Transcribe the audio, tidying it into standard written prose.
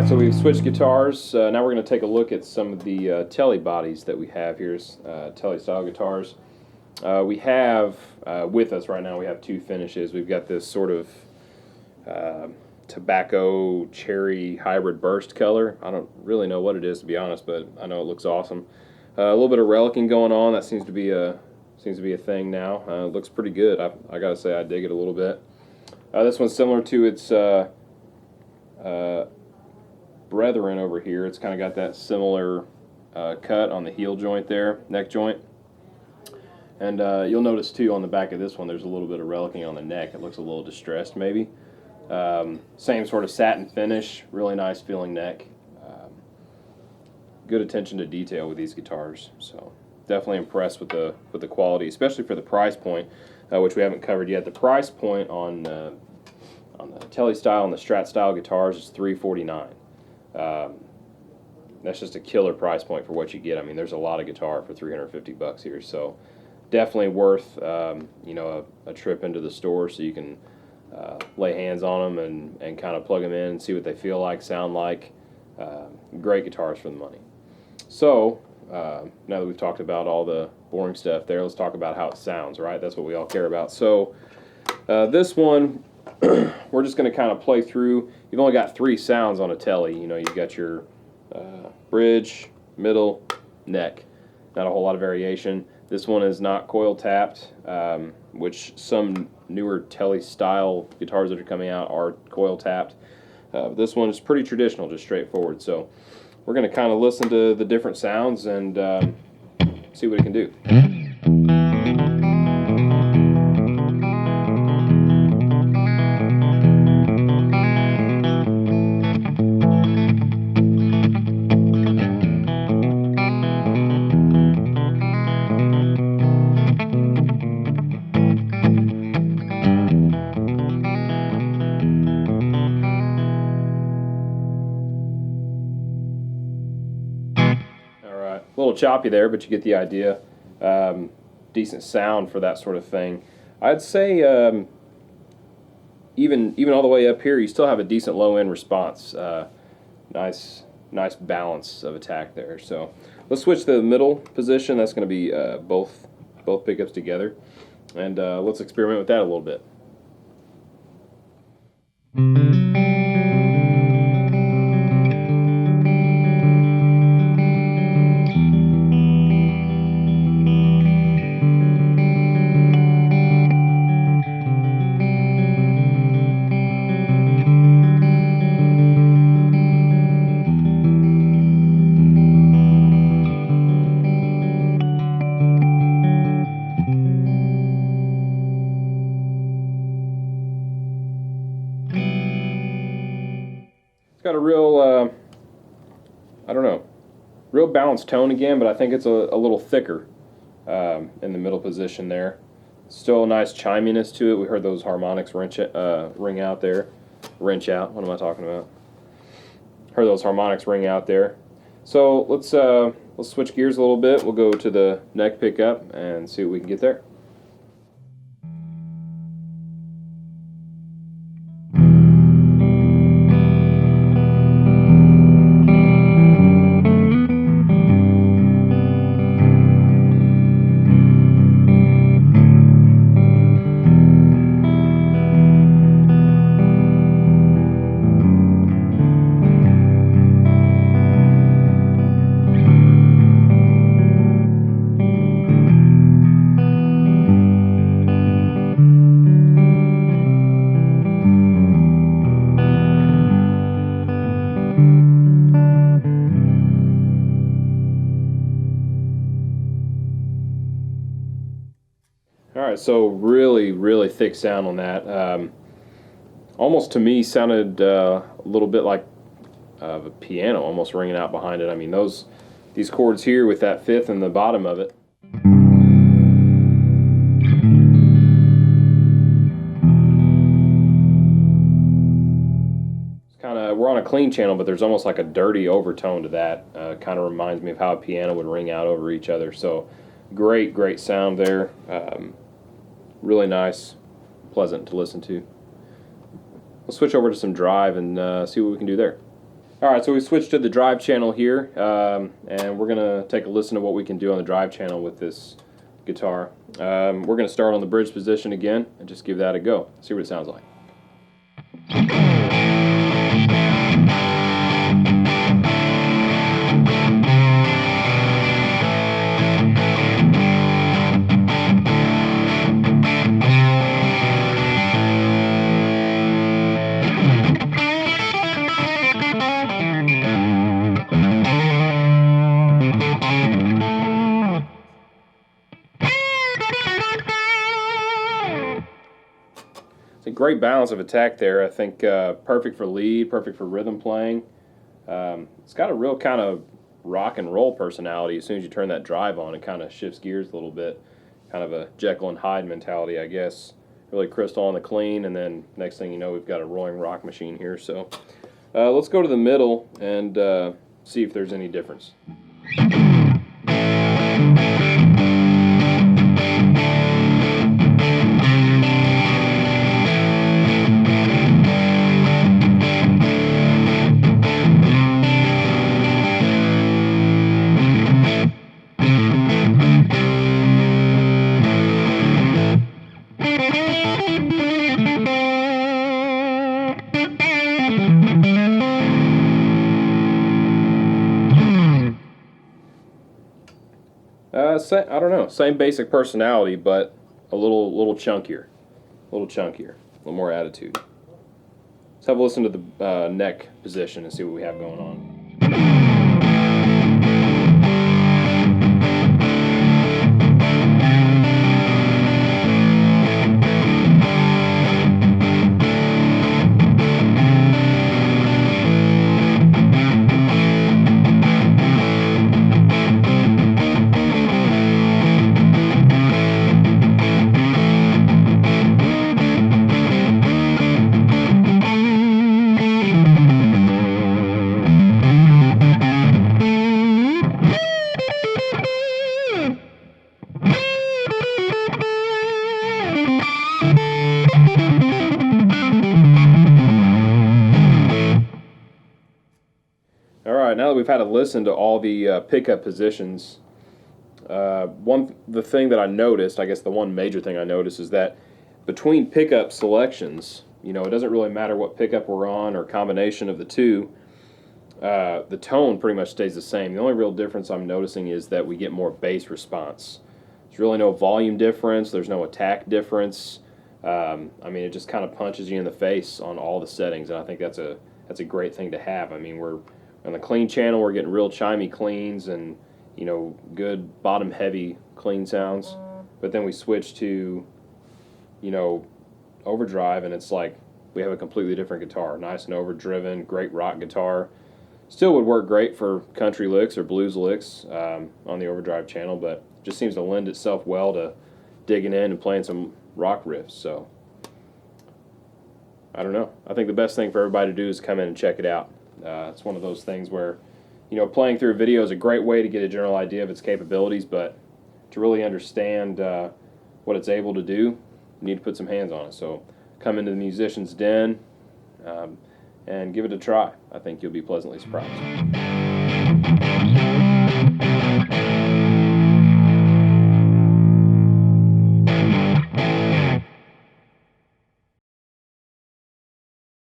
Alright, so we've switched guitars. Now we're going to take a look at some of the Tele Bodies that we have here, Tele style guitars. We have, with us right now, we have two finishes. We've got this sort of tobacco cherry hybrid burst color. I don't really know what it is, to be honest, but I know it looks awesome. A little bit of relicking going on. That seems to be a thing now. It looks pretty good. I gotta say, I dig it a little bit. This one's similar to its brethren over here. It's kind of got that similar cut on the heel joint there, neck joint. And you'll notice too on the back of this one there's a little bit of relicking on the neck. It looks a little distressed maybe. Same sort of satin finish, really nice feeling neck. Good attention to detail with these guitars, so definitely impressed with the quality, especially for the price point, which we haven't covered yet. The price point on the Tele style and the Strat style guitars is $349. That's just a killer price point for what you get. I mean, there's a lot of guitar for $350 here, so definitely worth a trip into the store so you can lay hands on them and kind of plug them in and see what they feel like, sound like. Great guitars for the money. So now that we've talked about all the boring stuff there, let's talk about how it sounds, right? That's what we all care about. So this one, we're just going to kind of play through. You've only got 3 sounds on a Tele. You know, you've got your bridge, middle, neck. Not a whole lot of variation. This one is not coil tapped, which some newer Tele style guitars that are coming out are coil tapped. This one is pretty traditional, just straightforward. So we're going to kind of listen to the different sounds and see what it can do. A little choppy there, but you get the idea. Decent sound for that sort of thing. I'd say even all the way up here, you still have a decent low end response. Nice balance of attack there. So let's switch to the middle position. That's going to be both pickups together, and let's experiment with that a little bit. Got a real, I don't know, real balanced tone again, but I think it's a little thicker in the middle position there. Still a nice chiminess to it. We heard those harmonics ring out there. Wrench out, what am I talking about? Heard those harmonics ring out there. So let's switch gears a little bit. We'll go to the neck pickup and see what we can get there. Alright, so really thick sound on that. Almost to me sounded a little bit like a piano almost ringing out behind it. I mean, these chords here with that fifth in the bottom of it. We're on a clean channel, but there's almost like a dirty overtone to that. Kind of reminds me of how a piano would ring out over each other. So great sound there. Really nice, pleasant to listen to. We'll switch over to some drive and see what we can do there. All right, so we switched to the drive channel here, and we're going to take a listen to what we can do on the drive channel with this guitar. We're going to start on the bridge position again and just give that a go. See what it sounds like. A great balance of attack there. I think perfect for lead, perfect for rhythm playing. It's got a real kind of rock and roll personality. As soon as you turn that drive on, it kind of shifts gears a little bit. Kind of a Jekyll and Hyde mentality, I guess. Really crystal on the clean, and then next thing you know, we've got a rolling rock machine here. So let's go to the middle and see if there's any difference. I don't know. Same basic personality, but a little chunkier, a little more attitude. Let's have a listen to the neck position and see what we have going on. Now that we've had a listen to all the pickup positions, the thing that I noticed, I guess the one major thing I noticed, is that between pickup selections, it doesn't really matter what pickup we're on or combination of the two, the tone pretty much stays the same. The only real difference I'm noticing is that we get more bass response. There's really no volume difference. There's no attack difference. It just kind of punches you in the face on all the settings, and I think that's a great thing to have. We're on the clean channel, we're getting real chimey cleans and good bottom heavy clean sounds. But then we switch to overdrive, and it's like we have a completely different guitar. Nice and overdriven, great rock guitar. Still would work great for country licks or blues licks on the overdrive channel, but just seems to lend itself well to digging in and playing some rock riffs. So I don't know. I think the best thing for everybody to do is come in and check it out. It's one of those things where, playing through a video is a great way to get a general idea of its capabilities, but to really understand what it's able to do, you need to put some hands on it. So come into the musician's den and give it a try. I think you'll be pleasantly surprised.